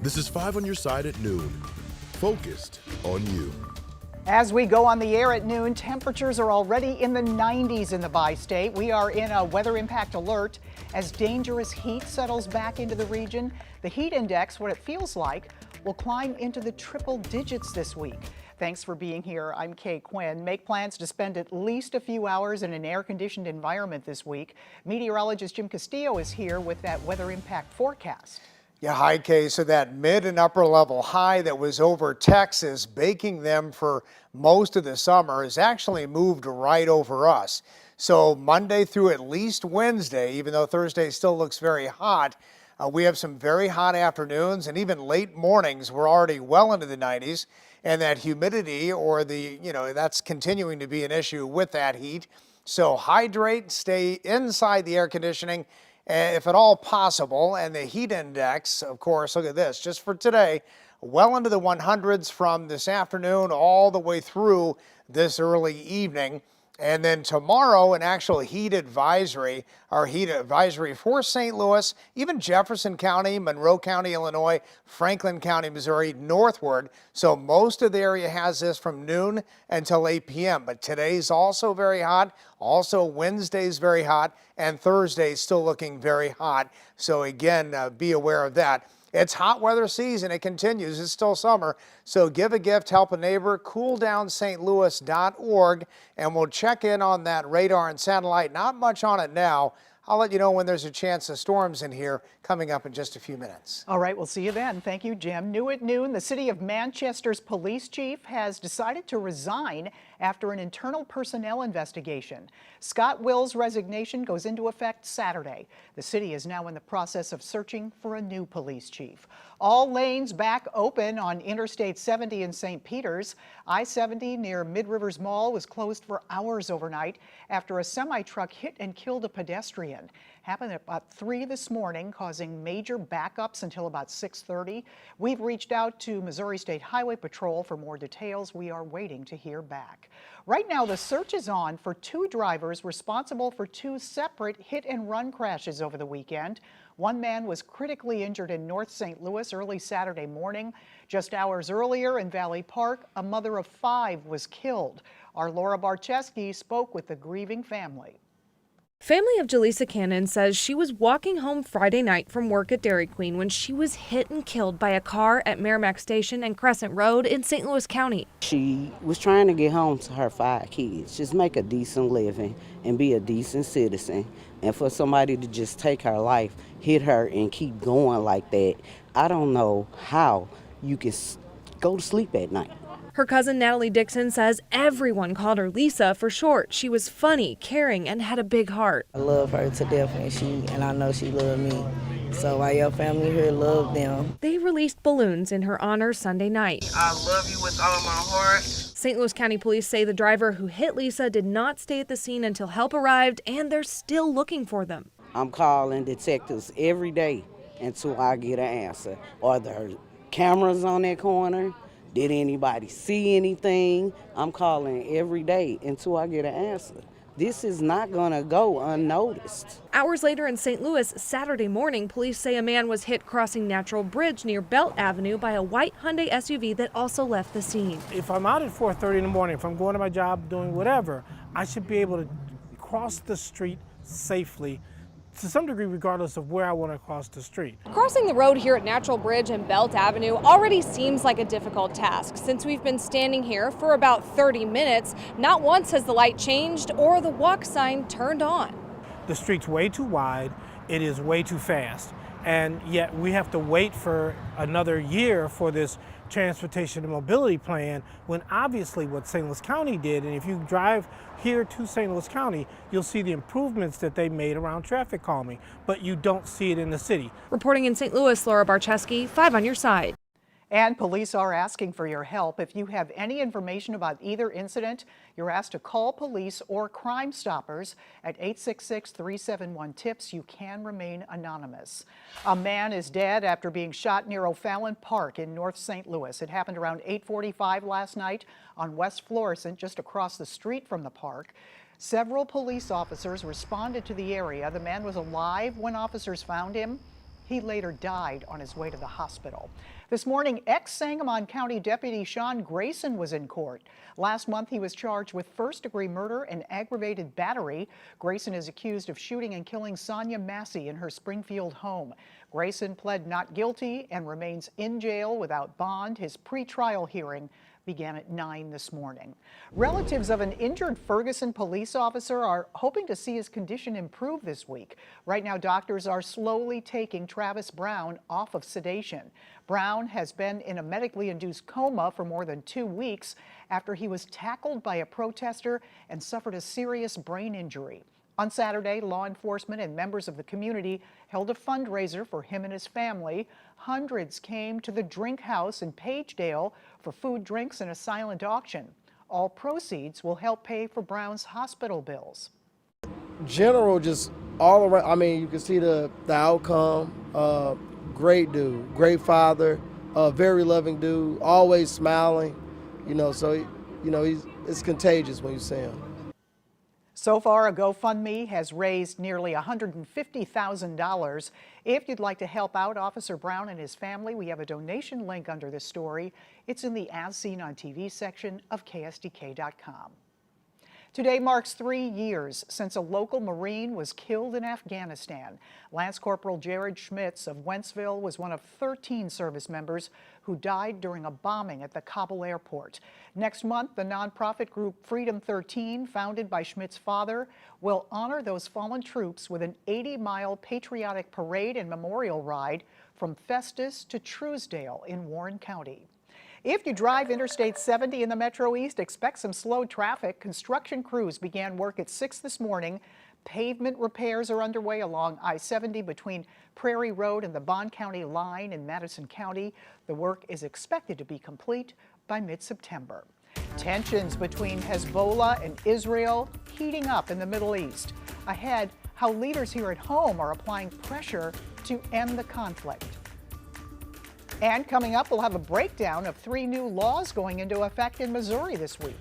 This is 5 on your side at noon. Focused on you. As we go on the air at noon, temperatures are already in the 90s in the bi-state. We are in a weather impact alert as dangerous heat settles back into the region. The heat index, what it feels like, will climb into the triple digits this week. Thanks for being here. I'm Kay Quinn. Make plans to spend at least a few hours in an air-conditioned environment this week. Meteorologist Jim Castillo is here with that weather impact forecast. Yeah, hi, Kay. So that mid and upper level high that was over Texas, baking them for most of the summer, has actually moved right over us. So Monday through at least Wednesday, even though Thursday still looks very hot, we have some very hot afternoons and even late mornings. We're already well into the 90s, and that humidity or that's continuing to be an issue with that heat. So hydrate, stay inside the air conditioning if at all possible. And the heat index, of course, look at this, just for today, well into the 100s from this afternoon all the way through this early evening. And then tomorrow, an actual heat advisory, our heat advisory for St. Louis, even Jefferson County, Monroe County, Illinois, Franklin County, Missouri, northward. So most of the area has this from noon until 8 p.m. But today's also very hot. Also Wednesday's very hot, and Thursday's still looking very hot. So again, be aware of that. It's hot weather season. It continues. It's still summer. So give a gift, help a neighbor, cooldowstlouis.org, and we'll check in on that radar and satellite. Not much on it now. I'll let you know when there's a chance of storms in here coming up in just a few minutes. All right, we'll see you then. Thank you, Jim. New at noon, the city of Manchester's police chief has decided to resign after an internal personnel investigation. Scott Will's resignation goes into effect Saturday. The city is now in the process of searching for a new police chief. All lanes back open on Interstate 70 in St. Peters. I-70 near Mid-Rivers Mall was closed for hours overnight after a semi-truck hit and killed a pedestrian. Happened at about 3 this morning, causing major backups until about 6:30. We've reached out to Missouri State Highway Patrol for more details. We are waiting to hear back. Right now, the search is on for 2 drivers responsible for 2 separate hit-and-run crashes over the weekend. One man was critically injured in North St. Louis early Saturday morning. Just hours earlier in Valley Park, a mother of 5 was killed. Our Laura Barcheski spoke with the grieving family. Family of Jaleesa Cannon says she was walking home Friday night from work at Dairy Queen when she was hit and killed by a car at Merrimack Station and Crescent Road in St. Louis County. She was trying to get home to her 5 kids, just make a decent living and be a decent citizen. And for somebody to just take her life, hit her, and keep going like that, I don't know how you can go to sleep at night. Her cousin Natalie Dixon says everyone called her Lisa for short. She was funny, caring, and had a big heart. I love her to death, and I know she loved me. So why your family here love them. They released balloons in her honor Sunday night. I love you with all of my heart. St. Louis County Police say the driver who hit Lisa did not stay at the scene until help arrived, and they're still looking for them. I'm calling detectives every day until I get an answer. Are there cameras on that corner? Did anybody see anything? I'm calling every day until I get an answer. This is not going to go unnoticed. Hours later in St. Louis, Saturday morning, police say a man was hit crossing Natural Bridge near Belt Avenue by a white Hyundai SUV that also left the scene. If I'm out at 4:30 in the morning, if I'm going to my job, doing whatever, I should be able to cross the street safely, to some degree, regardless of where I want to cross the street. Crossing the road here at Natural Bridge and Belt Avenue already seems like a difficult task. Since we've been standing here for about 30 minutes, not once has the light changed or the walk sign turned on. The street's way too wide, it is way too fast, and yet we have to wait for another year for this transportation and mobility plan, when obviously what St. Louis County did, and if you drive here to St. Louis County, you'll see the improvements that they made around traffic calming, but you don't see it in the city. Reporting in St. Louis, Laura Barcheski, 5 on your side. And police are asking for your help. If you have any information about either incident, you're asked to call police or Crime Stoppers at 866-371-TIPS. You can remain anonymous. A man is dead after being shot near O'Fallon Park in North St. Louis. It happened around 8:45 last night on West Florissant, just across the street from the park. Several police officers responded to the area. The man was alive when officers found him. He later died on his way to the hospital. This morning, ex-Sangamon County Deputy Sean Grayson was in court. Last month, he was charged with first-degree murder and aggravated battery. Grayson is accused of shooting and killing Sonia Massey in her Springfield home. Grayson pled not guilty and remains in jail without bond. His pretrial hearing began at 9 this morning. Relatives of an injured Ferguson police officer are hoping to see his condition improve this week. Right now, doctors are slowly taking Travis Brown off of sedation. Brown has been in a medically induced coma for more than 2 weeks after he was tackled by a protester and suffered a serious brain injury. On Saturday, law enforcement and members of the community held a fundraiser for him and his family. Hundreds came to the Drink House in Pagedale for food, drinks, and a silent auction. All proceeds will help pay for Brown's hospital bills. General, just all around, I mean, you can see the outcome. Great dude, great father, very loving dude, always smiling, so, it's contagious when you see him. So far, a GoFundMe has raised nearly $150,000. If you'd like to help out Officer Brown and his family, we have a donation link under this story. It's in the As Seen on TV section of KSDK.com. Today marks 3 years since a local Marine was killed in Afghanistan. Lance Corporal Jared Schmitz of Wentzville was one of 13 service members who died during a bombing at the Kabul airport. Next month, the nonprofit group Freedom 13, founded by Schmitz's father, will honor those fallen troops with an 80-mile patriotic parade and memorial ride from Festus to Truesdale in Warren County. If you drive Interstate 70 in the Metro East, expect some slow traffic. Construction crews began work at 6 this morning. Pavement repairs are underway along I-70 between Prairie Road and the Bond County line in Madison County. The work is expected to be complete by mid-September. Tensions between Hezbollah and Israel heating up in the Middle East. Ahead, how leaders here at home are applying pressure to end the conflict. And coming up, we'll have a breakdown of 3 new laws going into effect in Missouri this week.